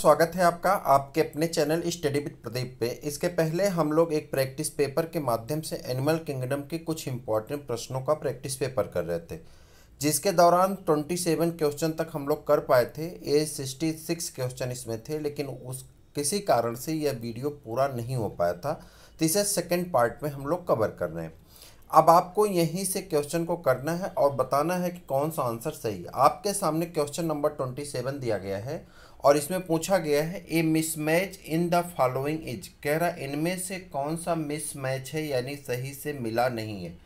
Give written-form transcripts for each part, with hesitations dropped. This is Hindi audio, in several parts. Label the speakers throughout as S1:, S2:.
S1: स्वागत है आपका आपके अपने चैनल स्टडी विद प्रदीप पे। इसके पहले हम लोग एक प्रैक्टिस पेपर के माध्यम से एनिमल किंगडम के कुछ इंपॉर्टेंट प्रश्नों का प्रैक्टिस पेपर कर रहे थे, जिसके दौरान 27 क्वेश्चन तक हम लोग कर पाए थे। ये 66 क्वेश्चन इसमें थे, लेकिन उस किसी कारण से यह वीडियो पूरा नहीं हो पाया था, तो इसे सेकेंड पार्ट में हम लोग कवर कर रहे हैं। अब आपको यहीं से क्वेश्चन को करना है और बताना है कि कौन सा आंसर सही है। आपके सामने क्वेश्चन नंबर 27 दिया गया है और इसमें पूछा गया है a mismatch in the following is, कह रहा इनमें से कौन सा मिसमैच है, यानी सही से मिला नहीं है।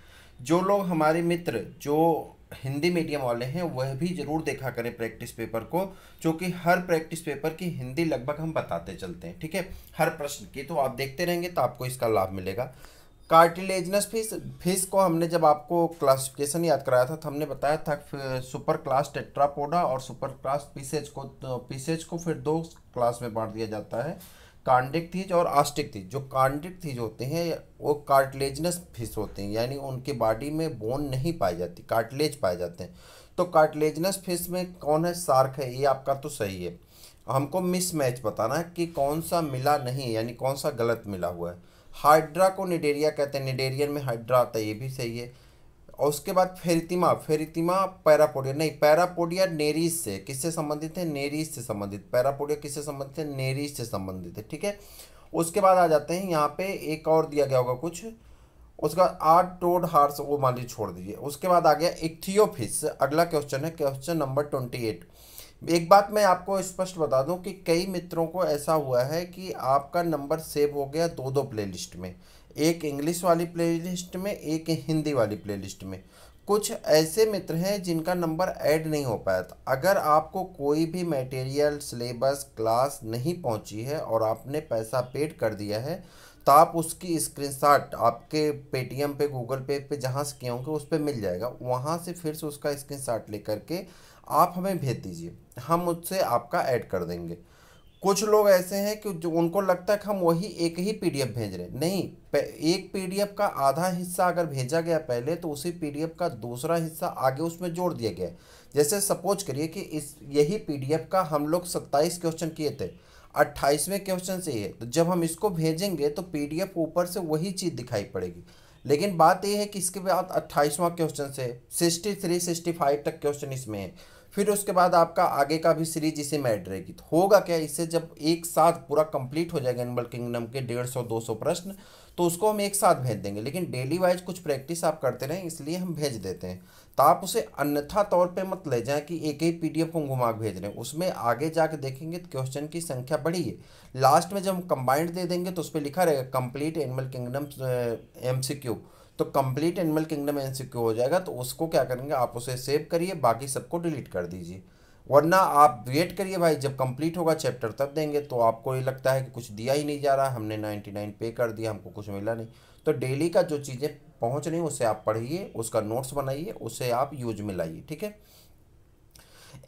S1: जो लोग हमारे मित्र जो हिंदी मीडियम वाले हैं वह भी जरूर देखा करें प्रैक्टिस पेपर को, क्योंकि हर प्रैक्टिस पेपर की हिंदी लगभग हम बताते चलते हैं, ठीक है, हर प्रश्न की। तो आप देखते रहेंगे तो आपको इसका लाभ मिलेगा। कार्टिलेजनस फिश को हमने जब आपको क्लासिफिकेशन याद कराया था तो हमने बताया था सुपर क्लास टेट्रापोडा और सुपर क्लास पीसेज को फिर दो क्लास में बांट दिया जाता है, कांडिक थीज और आस्टिक थीज। जो कांडिक थीज होते हैं वो कार्टिलेजनस फिश होते हैं, यानी उनकी बॉडी में बोन नहीं पाई जाती, कार्टिलेज पाए जाते हैं। तो कार्टिलेजनस फिश में कौन है? शार्क है। ये आपका तो सही है। हमको मिसमैच बताना है कि कौन सा मिला नहीं, यानी कौन सा गलत मिला हुआ है। हाइड्रा को निडेरिया कहते हैं, निडेरियन में हाइड्रा आता है, ये भी सही है। और उसके बाद फेरितिमा, फेरितिमा पैरापोडिया नहीं, पैरापोडिया नेरीज से किससे संबंधित है? नेरीज से संबंधित। पैरापोडिया किससे संबंधित है? नेरीज से संबंधित है, ठीक है। उसके बाद आ जाते हैं यहाँ पे, एक और दिया गया होगा कुछ, उसका आठ टोड हार्स, वो मान लीजिए छोड़ दीजिए। उसके बाद आ गया इक्थियोफिश। अगला क्वेश्चन है क्वेश्चन नंबर 28। एक बात मैं आपको स्पष्ट बता दूं कि कई मित्रों को ऐसा हुआ है कि आपका नंबर सेव हो गया दो दो प्लेलिस्ट में, एक इंग्लिश वाली प्लेलिस्ट में, एक हिंदी वाली प्लेलिस्ट में। कुछ ऐसे मित्र हैं जिनका नंबर ऐड नहीं हो पाया था। अगर आपको कोई भी मटेरियल, सिलेबस, क्लास नहीं पहुंची है और आपने पैसा पेड कर दिया है, तो आप उसकी स्क्रीनशॉट आपके पेटीएम पे, गूगल पे जहाँ से किए होंगे उस पर मिल जाएगा। वहाँ से फिर से उसका स्क्रीनशॉट लेकर के आप हमें भेज दीजिए, हम उससे आपका ऐड कर देंगे। कुछ लोग ऐसे हैं कि जो उनको लगता है कि हम वही एक ही पीडीएफ भेज रहे हैं। नहीं, एक पीडीएफ का आधा हिस्सा अगर भेजा गया पहले, तो उसी पीडीएफ का दूसरा हिस्सा आगे उसमें जोड़ दिया गया। जैसे सपोज करिए कि इस यही पीडीएफ का हम लोग 27 क्वेश्चन किए थे, 28वें क्वेश्चन से है, तो जब हम इसको भेजेंगे तो पीडीएफ ऊपर से वही चीज़ दिखाई पड़ेगी। लेकिन बात यह है कि इसके बाद 28वां क्वेश्चन से 63 65 तक क्वेश्चन इसमें है, फिर उसके बाद आपका आगे का भी सीरीज इसी में ऐड रहेगी। तो होगा क्या, इससे जब एक साथ पूरा कंप्लीट हो जाएगा एनिमल किंगडम के 150-200 प्रश्न, तो उसको हम एक साथ भेज देंगे। लेकिन डेली वाइज कुछ प्रैक्टिस आप करते रहें, इसलिए हम भेज देते हैं। तो आप उसे अन्यथा तौर पे मत ले जाएं कि एक ही पीडीएफ को घुमा के भेज रहे हैं। उसमें आगे जाके देखेंगे तो क्वेश्चन की संख्या बढ़ी है। लास्ट में जब हम कंबाइंड दे देंगे तो उस पर लिखा रहेगा कंप्लीट एनिमल किंगडम MCQ, तो कंप्लीट एनिमल किंगडम MCQ हो जाएगा। तो उसको क्या करेंगे, आप उसे सेव करिए, बाकी सबको डिलीट कर दीजिए। वरना आप वेट करिए भाई, जब कंप्लीट होगा चैप्टर तब देंगे, तो आपको ये लगता है कि कुछ दिया ही नहीं जा रहा, हमने 99 पे कर दिया, हमको कुछ मिला नहीं। तो डेली का जो चीज़ें पहुंच रही उसे आप पढ़िए, उसका नोट्स बनाइए, उसे आप यूज में लाइए, ठीक है।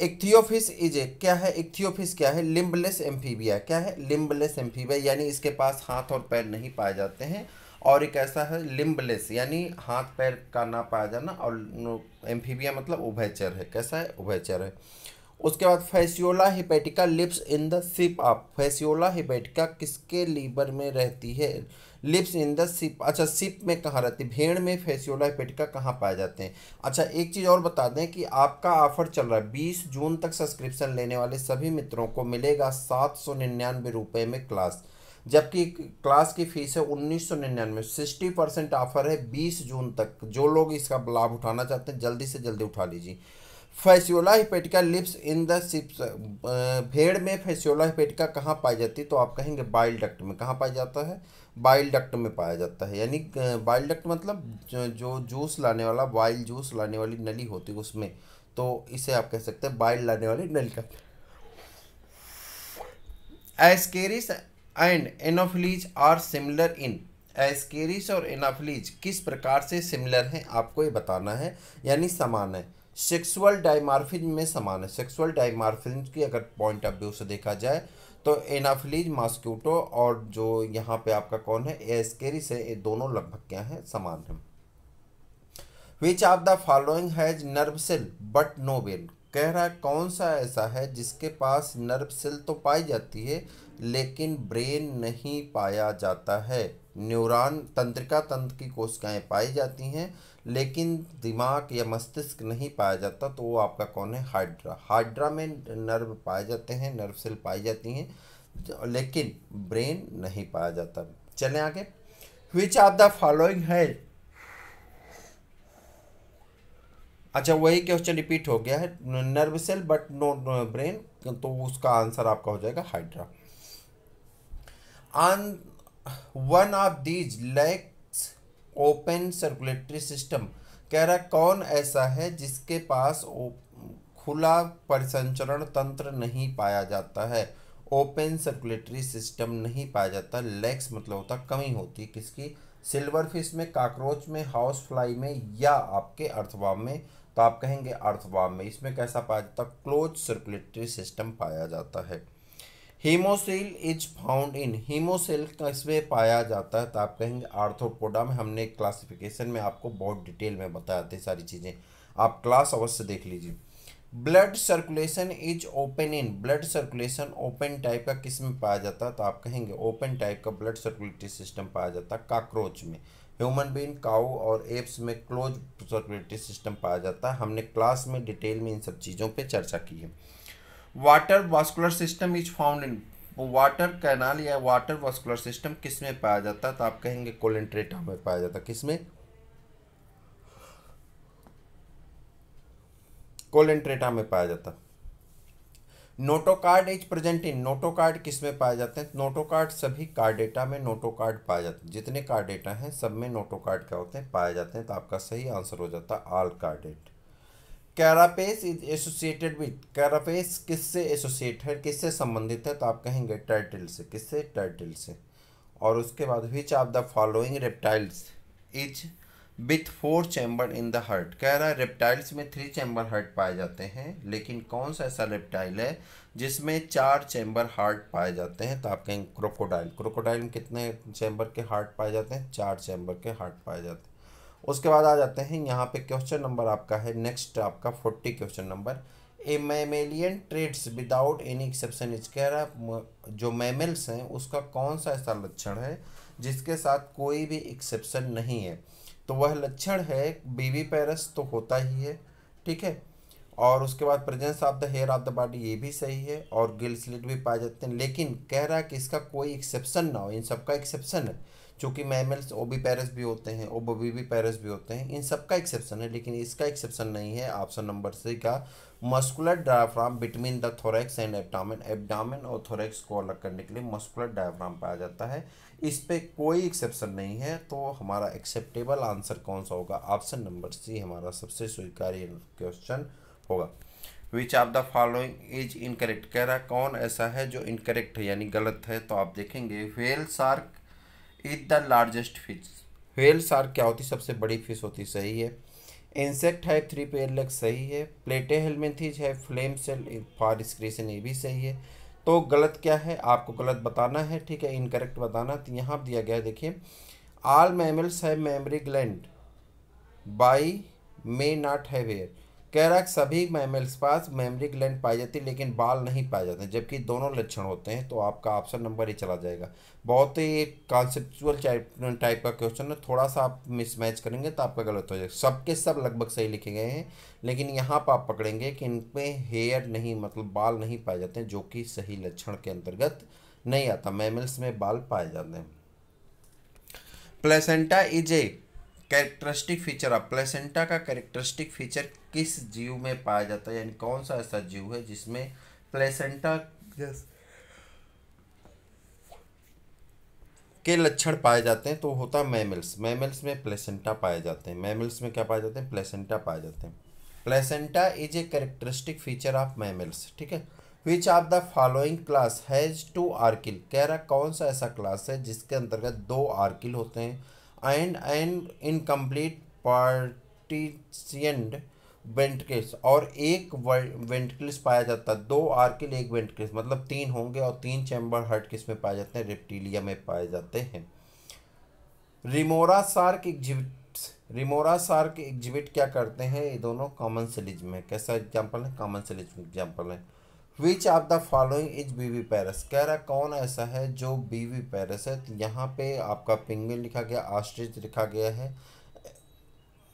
S1: इक्थियोफिश इज ए, क्या है इक्थियोफिश? क्या है? Limbless amphibia. क्या है? लिम्बलेस एम्फीबिया, यानी इसके पास हाथ और पैर नहीं पाए जाते हैं। और एक ऐसा है लिम्बलेस, यानी हाथ पैर का ना पाया जाना, और एम्फीबिया मतलब उभयचर है। कैसा है? उभयचर है। उसके बाद Fasciola hepatica lives in the sheep of, Fasciola hepatica किसके लीवर में रहती है? लिप्स इन द सिप, अच्छा सिप में कहाँ रहती है? भेड़ में फैसियोला हिपैटिका कहाँ पाए जाते हैं? अच्छा एक चीज़ और बता दें कि आपका ऑफर चल रहा है, 20 जून तक सब्सक्रिप्शन लेने वाले सभी मित्रों को मिलेगा 799 रुपये में क्लास, जबकि क्लास की फीस है 1999। 60% ऑफर है 20 जून तक। जो लोग इसका लाभ उठाना चाहते हैं जल्दी से जल्दी उठा लीजिए। Fasciola hepatica lives in the sheeps, भेड़ में फैसियोला हिपैटिका कहाँ पाई जाती है? तो आप कहेंगे बाइल डक्ट में। कहाँ पाया जाता है? बाइल डक्ट में पाया जाता है। यानी बाइल डक्ट मतलब जो जूस लाने वाला, बाइल जूस लाने वाली नली होती है उसमें, तो इसे आप कह सकते हैं बाइल लाने वाली नली का। Ascaris and Anopheles are similar in, Ascaris और एनोफिलीज किस प्रकार से सिमिलर हैं आपको ये बताना है, यानी समान है। सेक्सुअल डायमार्फिज्म में समान है। सेक्सुअल डायमार्फिज्म की अगर पॉइंट ऑफ व्यू से देखा जाए तो एनाफिलीज मॉस्क्यूटो और जो यहाँ पे आपका कौन है एस्केरिस है, ये दोनों लगभग क्या है? समान है। Which of the following has nerve cell but no vein, कह रहा है कौन सा ऐसा है जिसके पास नर्व सेल तो पाई जाती है लेकिन ब्रेन नहीं पाया जाता है। न्यूरॉन तंत्रिका तंत्र की कोशिकाएं पाई जाती हैं लेकिन दिमाग या मस्तिष्क नहीं पाया जाता, तो वो आपका कौन है? हाइड्रा। हाइड्रा में नर्व पाए जाते हैं, नर्व सेल पाई जाती हैं लेकिन ब्रेन नहीं पाया जाता। चलें आगे। विच ऑफ द फॉलोइंग है, अच्छा वही क्वेश्चन रिपीट हो गया है, nerve cell but no brain, तो उसका आंसर आपका हो जाएगा hydra. On one of these lacks open circulatory system, कह रहा कौन ऐसा है जिसके पास खुला परिसंचरण तंत्र नहीं पाया जाता है। ओपन सर्कुलेटरी सिस्टम नहीं पाया जाता, लैक्स मतलब होता कमी होती किसकी? सिल्वर फिश में, कॉकरोच में, हाउस फ्लाई में या आपके अर्थवर्म में। तो आप कहेंगे अर्थवर्म में। इसमें कैसा पाया जाता? क्लोज सर्कुलेटरी सिस्टम पाया जाता है। Haemocoel is found in, haemocoel किसमें पाया जाता है? तो आप कहेंगे आर्थ्रोपोडा में। हमने क्लासिफिकेशन में आपको बहुत डिटेल में बताया थे सारी चीज़ें, आप क्लास अवश्य देख लीजिए। Blood circulation is open in, blood circulation open type का किस में पाया जाता है? तो आप कहेंगे ओपन टाइप का ब्लड सर्कुलेटरी सिस्टम पाया जाता है कॉकरोच में। ह्यूमन बीइंग, काऊ और एप्स में क्लोज सर्कुलेटरी सिस्टम पाया जाता है। हमने क्लास में डिटेल में इन सब चीज़ों पे चर्चा की है। Water vascular system is found in, water canal या वाटर वास्कुलर सिस्टम किस में पाया जाता है? तो आप कहेंगे कोलेंट्रेटा में पाया जाता है। किसमें? कोलेंट्रेटा में पाया जाता। Notochord is present in, notochord किस में पाए जाते हैं? नोटोकार्ड सभी कार्डेटा में नोटोकार्ड पाए जाते हैं, जितने कार्डेटा हैं सब में नोटोकार्ड क्या होते हैं? पाए जाते हैं। तो आपका सही आंसर हो जाता है all chordate. Carapace is associated with, carapace किससे एसोसिएट है, किससे संबंधित है? तो आप कहेंगे टर्टल से। किससे? टर्टल से। और उसके बाद विच of the following reptiles is with 4 chamber in the heart, कह रहा है रेप्टाइल्स में 3 चैम्बर हार्ट पाए जाते हैं लेकिन कौन सा ऐसा रेप्टाइल है जिसमें 4 चैम्बर हार्ट पाए जाते हैं? तो आप कहेंगे क्रोकोडाइल। क्रोकोडाइल में कितने चैम्बर के हार्ट पाए जाते हैं? 4 चैम्बर के हार्ट पाए जाते हैं। उसके बाद आ जाते हैं यहाँ पे क्वेश्चन नंबर आपका है नेक्स्ट आपका 40 question number. A mammalian traits without any exception is, कह रहा है जो मैमल्स हैं उसका कौन सा ऐसा लक्षण है जिसके साथ कोई भी एक्सेप्शन नहीं है? तो वह लक्षण है बीवी पैरस तो होता ही है, ठीक है। और उसके बाद presence of the hair of the body ये भी सही है, और गिल स्लिट भी पाए जाते हैं, लेकिन कह रहा है कि इसका कोई एक्सेप्शन ना हो। इन सबका एक्सेप्शन है, चूँकि मैमल्स ओबी पैरस भी होते हैं, ओबोबीवी पैरस भी होते हैं, इन सबका एक्सेप्शन है, लेकिन इसका एक्सेप्शन नहीं है। ऑप्शन नंबर सी का muscular diaphragm between the thorax and abdomen, abdomen और थोरैक्स को अलग करने के लिए मस्कुलर डायफ्राम पाया जाता है। इस पे कोई एक्सेप्शन नहीं है, तो हमारा एक्सेप्टेबल आंसर कौन सा होगा? ऑप्शन नंबर सी हमारा सबसे स्वीकार्य क्वेश्चन होगा। विच of the following is incorrect, कह रहा है कौन ऐसा है जो इनकरेक्ट है यानी गलत है? तो आप देखेंगे whale shark is the largest fish, whale shark क्या होती? सबसे बड़ी फिश होती, सही है। इंसेक्ट है 3 पेयर लेग, सही है। प्लेटेहेल्मिंथेज है फ्लेम सेल फॉर स्क्रीशन, ये भी सही है। तो गलत क्या है आपको गलत बताना है, ठीक है, इनकरेक्ट बताना। तो यहाँ दिया गया है देखिए, all mammals have mammary gland by may not have hair, कह रहा है सभी मैमल्स पास मेमोरी ग्लैंड पाई जाती है लेकिन बाल नहीं पाए जाते, जबकि दोनों लक्षण होते हैं। तो आपका ऑप्शन नंबर ही चला जाएगा। बहुत ही एक कॉन्सेप्चुअल टाइप का क्वेश्चन है, थोड़ा सा आप मिसमैच करेंगे तो आपका गलत हो जाएगा। सबके सब लगभग सही लिखे गए हैं, लेकिन यहाँ पर आप पकड़ेंगे कि इन पे हेयर नहीं मतलब बाल नहीं पाए जाते हैं, जो कि सही लक्षण के अंतर्गत नहीं आता। मैमल्स में बाल पाए जाते हैं। Placenta is a characteristic feature of, placenta का कैरेक्टरिस्टिक फीचर किस जीव में पाया जाता है, यानी कौन सा ऐसा जीव है जिसमें प्लेसेंटा के लक्षण पाए जाते हैं? तो होता है मैमल्स, मैमल्स में प्लेसेंटा पाए जाते हैं। मैमल्स में क्या पाए जाते हैं? प्लेसेंटा पाए जाते हैं। Placenta is a characteristic feature of mammals, ठीक है। Which of the following class has 2 आर्किल, कह रहा कौन सा ऐसा क्लास है जिसके अंतर्गत 2 आर्किल होते हैं? एंड इनकम्प्लीट पार्टीशियंड वेंट्रिकल्स, और एक वेंट्रिकल्स पाया जाता है। 2 आर्किल 1 वेंट्रिकल्स मतलब 3 होंगे, और 3 चैम्बर हार्ट किस में पाए जाते हैं? रेप्टिलिया में पाए जाते हैं। रिमोरा शार्क रिमोरा शार्क एग्जिबिट क्या करते हैं, ये दोनों कॉमन सिलिज्म है। कैसा एग्जाम्पल है, कॉमन सिलिज्म एग्जाम्पल है। Which of the following is बीवी पैरस, कह रहा कौन ऐसा है जो बीवी पैरस है। तो यहाँ पे आपका पिंगुइन लिखा गया, ऑस्ट्रिच लिखा गया है,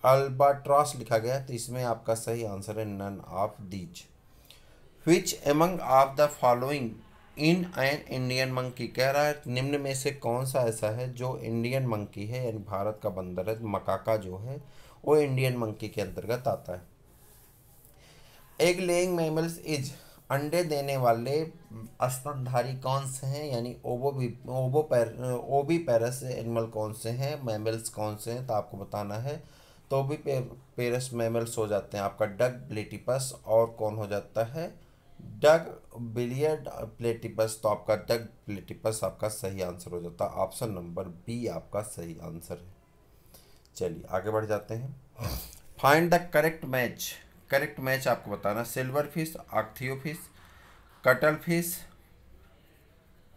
S1: अल्बाट्रॉस लिखा गया है, तो इसमें आपका सही आंसर है none of these. Which among of the following in an Indian monkey, कह रहा है निम्न में से कौन सा ऐसा है जो इंडियन मंकी है, यानी भारत का बंदर है, मकाका जो है वो इंडियन मंकी के अंतर्गत आता है। एग लेइंग मैमल्स इज, अंडे देने वाले स्तनधारी कौन से हैं, यानी ओबी पैरस एनिमल कौन से हैं, मैमल्स कौन से हैं, तो आपको बताना है। तो भी पेरस मैमल्स हो जाते हैं आपका डग प्लेटिपस, और कौन हो जाता है डग बिलियर्ड प्लेटिपस। तो आपका डग प्लेटिपस आपका सही आंसर हो जाता है, ऑप्शन नंबर बी आपका सही आंसर है। चलिए आगे बढ़ जाते हैं। Find the correct match, correct match आपको बताना। सिल्वर फिश, आक्थियोफिश, cuttle fish,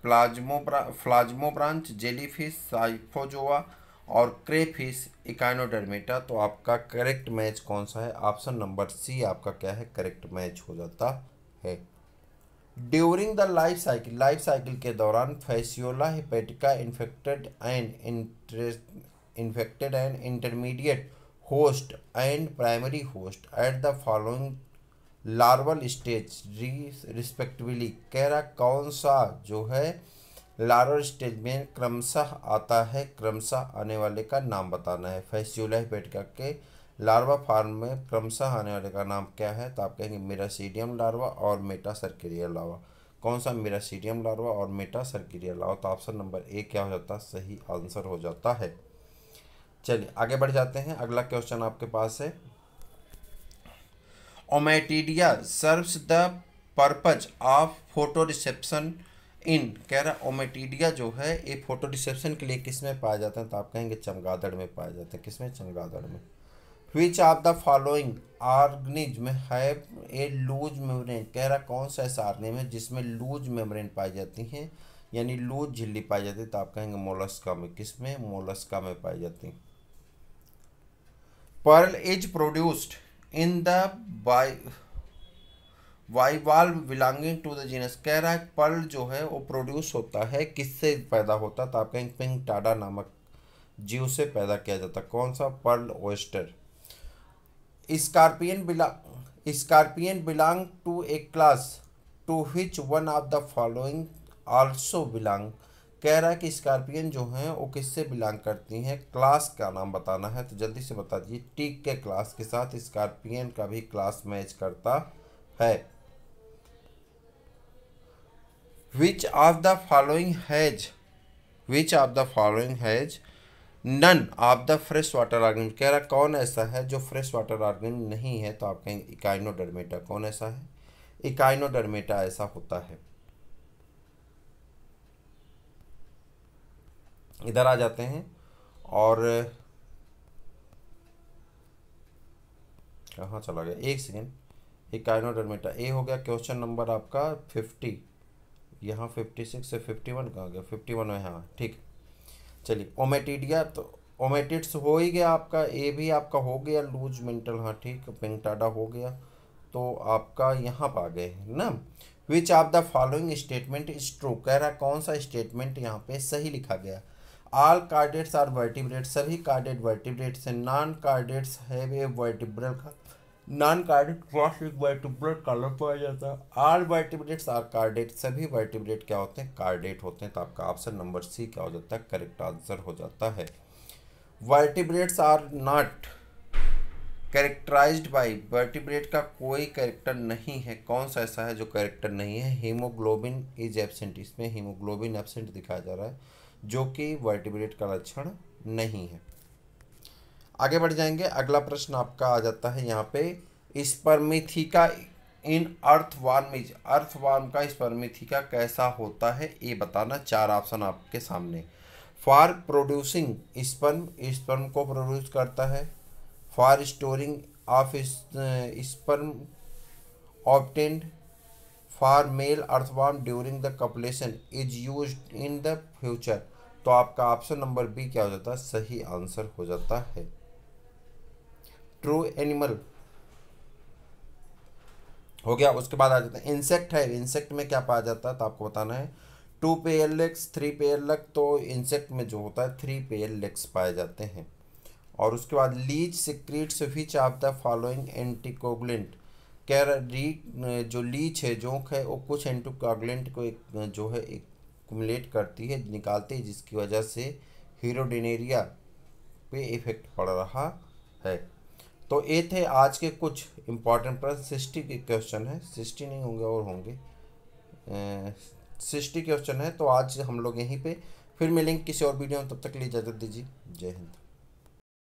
S1: elasmobranch, jellyfish, Scyphozoa और क्रेफिश, इकाइनोडर्मेटा। तो आपका करेक्ट मैच कौन सा है, ऑप्शन नंबर सी आपका क्या है करेक्ट मैच हो जाता है। ड्यूरिंग द लाइफ साइकिल के दौरान Fasciola hepatica infected and intermediate host and primary host at the following larval stage respectively, कह रहा कौन सा जो है लार्वल स्टेज में क्रमशः आता है, क्रमशः आने वाले का नाम बताना है। फैसियोला हेपेटिका के लार्वा फार्म में क्रमशः आने वाले का नाम क्या है, तो आप कहेंगे मिरासीडियम लार्वा और मेटासर्किरिया लार्वा। कौन सा, मिरासीडियम लार्वा और मेटासर्किरिया लार्वा। तो ऑप्शन नंबर ए क्या हो जाता है, सही आंसर हो जाता है। चलिए आगे बढ़ जाते हैं, अगला क्वेश्चन आपके पास है। Ommatidia serves the purpose of photo reception in, कह रहा ओमेटिडिया जो है ये फोटो रिसेप्शन के लिए किस में पाया जाता है, तो आप कहेंगे चमगादड़ में पाया जाता है। किसमें, चमगादड़ में। Which of the following organism have a loose membrane, कह रहा कौन सा ऐसा ऑर्गेनिज्म है जिसमें लूज मेम्ब्रेन पाई जाती हैं, यानी लूज झिल्ली पाई जाती है, तो आप कहेंगे मोलस्का में। किसमें, मोलस्का में पाई जाती है। Pearl is produced in the bivalve belonging to the genus, कह रहा है पर्ल जो है वो प्रोड्यूस होता है किससे पैदा होता है, तो आप कहेंगे पिंकटाडा नामक जीव से पैदा किया जाता है। कौन सा, pearl oyster. Scorpion belong to a class to which one of the following also belong, कह रहा है कि स्कॉर्पियन जो हैं वो किससे बिलोंग करती हैं, क्लास का नाम बताना है। तो जल्दी से बता दीजिए, टीक के क्लास के साथ स्कॉर्पियन का भी क्लास मैच करता है। Which of the following has none of the fresh water organism, कह रहा कौन ऐसा है जो फ्रेश वाटर ऑर्गेनिज्म नहीं है, तो आप कहेंगे इकाइनोडर्मेटा। कौन ऐसा है, इकाइनोडर्मेटा ऐसा होता है। इधर आ जाते हैं और कहाँ चला गया, एक सेकेंड। इकाइनोडर्मेटा ए हो गया क्वेश्चन नंबर आपका 50, यहाँ 56 से 51 कहाँ गया, 51 में, हाँ ठीक। चलिए ओमेटिडिया, तो ओमेटिड्स हो ही गया आपका, ए भी आपका हो गया, लूज मेंटल, हाँ ठीक, पिंकटाडा हो गया, तो आपका यहाँ पर आ गए ना। विच of the following statement is true, कह रहा कौन सा स्टेटमेंट यहाँ पे सही लिखा गया। ऑल कार्डेट्स आर वर्टिब्रेट्स, सभी कार्डेट वर्टिब्रेट्स हैं। Non chordates have a vertebral का, नॉन कार्डेट क्रॉस एक वर्टिब्रल कॉलम पाया जाता है। ऑल वर्टिब्रेट्स आर कार्डेट, सभी वर्टिब्रेट क्या होते हैं, कार्डेट होते हैं। तो आपका ऑप्शन नंबर सी क्या हो जाता है, करेक्ट आंसर हो जाता है। Vertebrates are not characterized by, vertebrate का कोई कैरेक्टर नहीं है। कौन सा ऐसा है जो कैरेक्टर नहीं है, हीमोग्लोबिन इज एब्सेंट, इसमें हीमोग्लोबिन एब्सेंट दिखाया जा रहा है, जो कि वर्टिब्रेट का लक्षण नहीं है। आगे बढ़ जाएंगे, अगला प्रश्न आपका आ जाता है यहाँ पे, स्पर्मिथिका इन अर्थवर्म इज, अर्थवर्म का स्पर्मिथिका कैसा होता है ये बताना। 4 ऑप्शन आपके सामने। फॉर प्रोड्यूसिंग स्पर्म, स्पर्म को प्रोड्यूस करता है। For storing of sperm obtained for male earthworm during the copulation is used in the future. तो आपका ऑप्शन नंबर बी क्या हो जाता है, सही आंसर हो जाता है। ट्रू एनिमल हो गया। उसके बाद आ जाता है इंसेक्ट है, इंसेक्ट में क्या पाया जाता है तो आपको बताना है 2 पेयर लेग्स 3 पेयर लेग, तो इंसेक्ट में जो होता है 3 पेयर लेग्स पाए जाते हैं। और उसके बाद leech secretes which of the following anticoagulant, कह रहा जो लीच है, जोंक है, वो कुछ एंटीकोगुलेंट को एक जो है एक्युमुलेट करती है, निकालती है, जिसकी वजह से हीरोडिनेरिया पे इफेक्ट पड़ रहा है। तो ये थे आज के कुछ इम्पॉर्टेंट प्रश्न। 60 के क्वेश्चन है, 60 नहीं होंगे और होंगे 60 क्वेश्चन है। तो आज हम लोग यहीं पे फिर मिलेंगे किसी और वीडियो में, तब तक के लिए इजाज़त दीजिए। जय हिंद।